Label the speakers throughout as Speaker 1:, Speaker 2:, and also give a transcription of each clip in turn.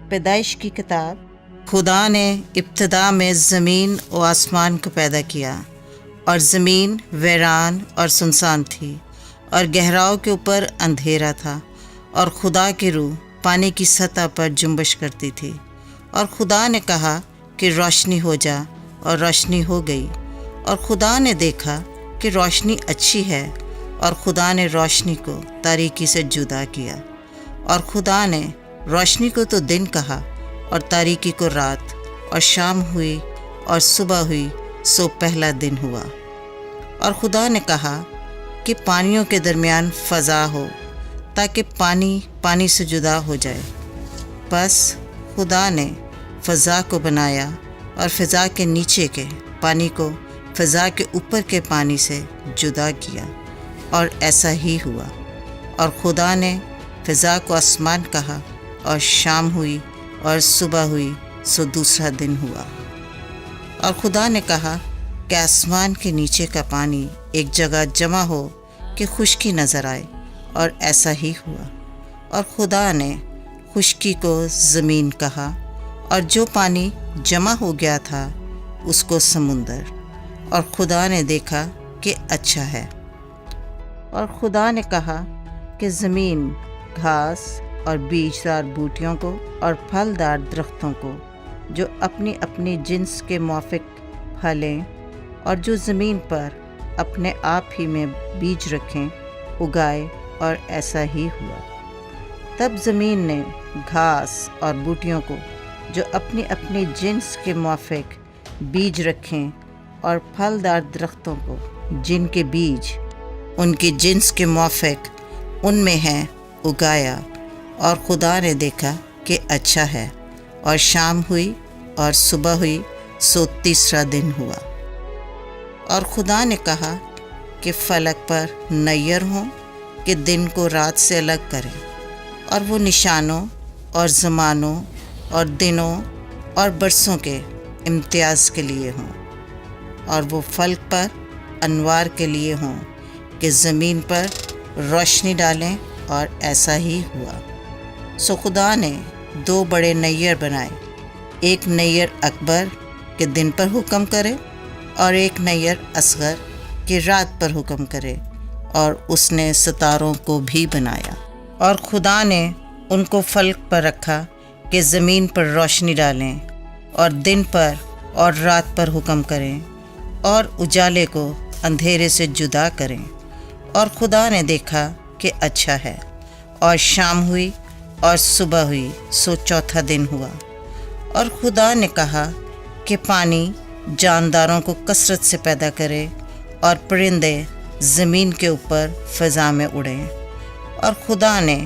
Speaker 1: پیدائش کی کتاب۔ خدا نے ابتدا میں زمین و آسمان کو پیدا کیا، اور زمین ویران اور سنسان تھی، اور گہراؤں کے اوپر اندھیرا تھا، اور خدا کی روح پانی کی سطح پر جنبش کرتی تھی۔ اور خدا نے کہا کہ روشنی ہو جا، اور روشنی ہو گئی۔ اور خدا نے دیکھا کہ روشنی اچھی ہے، اور خدا نے روشنی کو تاریکی سے جدا کیا۔ اور خدا نے روشنی کو تو دن کہا، اور تاریکی کو رات، اور شام ہوئی اور صبح ہوئی، سو پہلا دن ہوا۔ اور خدا نے کہا کہ پانیوں کے درمیان فضا ہو، تاکہ پانی پانی سے جدا ہو جائے۔ بس خدا نے فضا کو بنایا، اور فضا کے نیچے کے پانی کو فضا کے اوپر کے پانی سے جدا کیا، اور ایسا ہی ہوا۔ اور خدا نے فضا کو آسمان کہا، اور شام ہوئی اور صبح ہوئی، سو دوسرا دن ہوا۔ اور خدا نے کہا کہ آسمان کے نیچے کا پانی ایک جگہ جمع ہو کہ خشکی نظر آئے، اور ایسا ہی ہوا۔ اور خدا نے خشکی کو زمین کہا، اور جو پانی جمع ہو گیا تھا اس کو سمندر۔ اور خدا نے دیکھا کہ اچھا ہے۔ اور خدا نے کہا کہ زمین گھاس اور بیجدار بوٹیوں کو اور پھلدار درختوں کو، جو اپنی اپنی جنس کے موافق پھلیں اور جو زمین پر اپنے آپ ہی میں بیج رکھیں، اگائے، اور ایسا ہی ہوا۔ تب زمین نے گھاس اور بوٹیوں کو، جو اپنی اپنی جنس کے موافق بیج رکھیں، اور پھلدار درختوں کو، جن کے بیج ان کی جنس کے موافق ان میں ہیں، اگایا۔ اور خدا نے دیکھا کہ اچھا ہے۔ اور شام ہوئی اور صبح ہوئی، سو تیسرا دن ہوا۔ اور خدا نے کہا کہ فلک پر نیر ہوں کہ دن کو رات سے الگ کریں، اور وہ نشانوں اور زمانوں اور دنوں اور برسوں کے امتیاز کے لیے ہوں، اور وہ فلک پر انوار کے لیے ہوں کہ زمین پر روشنی ڈالیں، اور ایسا ہی ہوا۔ سو خدا نے دو بڑے نیر بنائے، ایک نیر اکبر کہ دن پر حکم کرے، اور ایک نیر اصغر کہ رات پر حکم کرے، اور اس نے ستاروں کو بھی بنایا۔ اور خدا نے ان کو فلک پر رکھا کہ زمین پر روشنی ڈالیں، اور دن پر اور رات پر حکم کریں، اور اجالے کو اندھیرے سے جدا کریں۔ اور خدا نے دیکھا کہ اچھا ہے۔ اور شام ہوئی اور صبح ہوئی، سو چوتھا دن ہوا۔ اور خدا نے کہا کہ پانی جانداروں کو کثرت سے پیدا کرے، اور پرندے زمین کے اوپر فضا میں اڑیں۔ اور خدا نے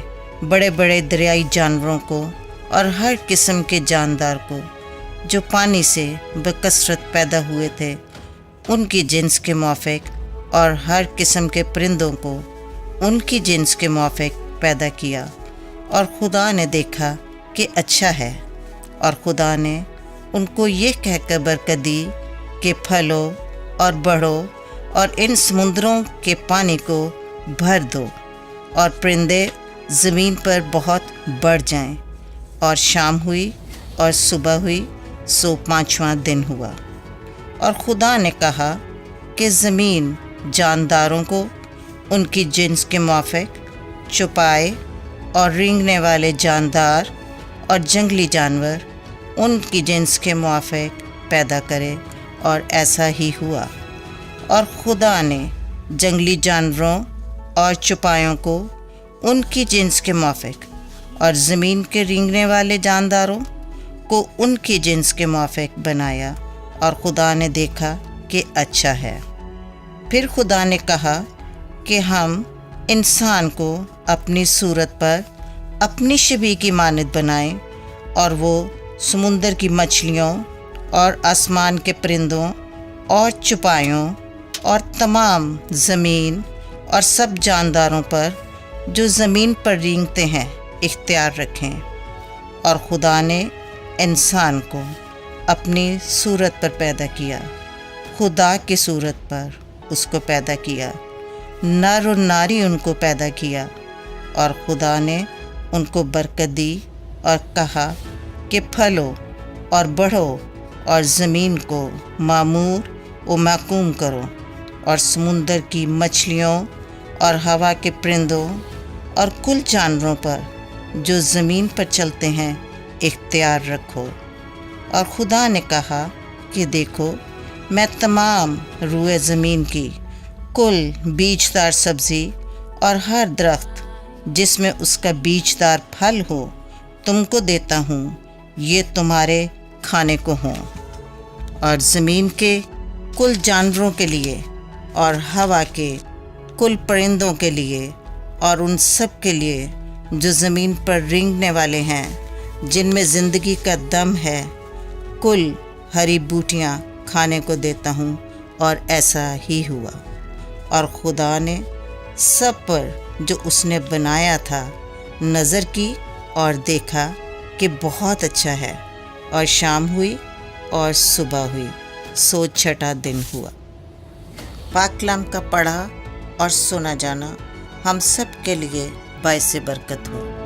Speaker 1: بڑے بڑے دریائی جانوروں کو اور ہر قسم کے جاندار کو، جو پانی سے بکثرت پیدا ہوئے تھے، ان کی جنس کے موافق، اور ہر قسم کے پرندوں کو ان کی جنس کے موافق پیدا کیا۔ اور خدا نے دیکھا کہ اچھا ہے۔ اور خدا نے ان کو یہ کہہ کر برکت دی کہ پھلو اور بڑھو، اور ان سمندروں کے پانی کو بھر دو، اور پرندے زمین پر بہت بڑھ جائیں۔ اور شام ہوئی اور صبح ہوئی، سو پانچواں دن ہوا۔ اور خدا نے کہا کہ زمین جانداروں کو ان کی جنس کے موافق چوپائے، اور رینگنے والے جاندار اور جنگلی جانور ان کی جنس کے موافق پیدا کرے، اور ایسا ہی ہوا۔ اور خدا نے جنگلی جانوروں اور چوپایوں کو ان کی جنس کے موافق، اور زمین کے رینگنے والے جانداروں کو ان کی جنس کے موافق بنایا۔ اور خدا نے دیکھا کہ اچھا ہے۔ پھر خدا نے کہا کہ ہم انسان کو اپنی صورت پر اپنی شبیہ کی مانند بنائیں، اور وہ سمندر کی مچھلیوں اور آسمان کے پرندوں اور چوپایوں اور تمام زمین اور سب جانداروں پر جو زمین پر رینگتے ہیں اختیار رکھیں۔ اور خدا نے انسان کو اپنی صورت پر پیدا کیا، خدا کی صورت پر اس کو پیدا کیا، نر و ناری ان کو پیدا کیا۔ اور خدا نے ان کو برکت دی اور کہا کہ پھلو اور بڑھو اور زمین کو معمور و معقوم کرو، اور سمندر کی مچھلیوں اور ہوا کے پرندوں اور کل جانوروں پر جو زمین پر چلتے ہیں اختیار رکھو۔ اور خدا نے کہا کہ دیکھو، میں تمام روئے زمین کی کل بیجدار سبزی اور ہر درخت جس میں اس کا بیجدار پھل ہو تم کو دیتا ہوں، یہ تمہارے کھانے کو ہوں۔ اور زمین کے کل جانوروں کے لیے اور ہوا کے کل پرندوں کے لیے اور ان سب کے لیے جو زمین پر رینگنے والے ہیں، جن میں زندگی کا دم ہے، کل ہری بوٹیاں کھانے کو دیتا ہوں۔ اور ایسا ہی ہوا۔ اور خدا نے سب پر جو اس نے بنایا تھا نظر کی اور دیکھا کہ بہت اچھا ہے۔ اور شام ہوئی اور صبح ہوئی، سو چھٹا دن ہوا۔ پاک کلام کا پڑھا اور سنا جانا ہم سب کے لیے باعث برکت ہو۔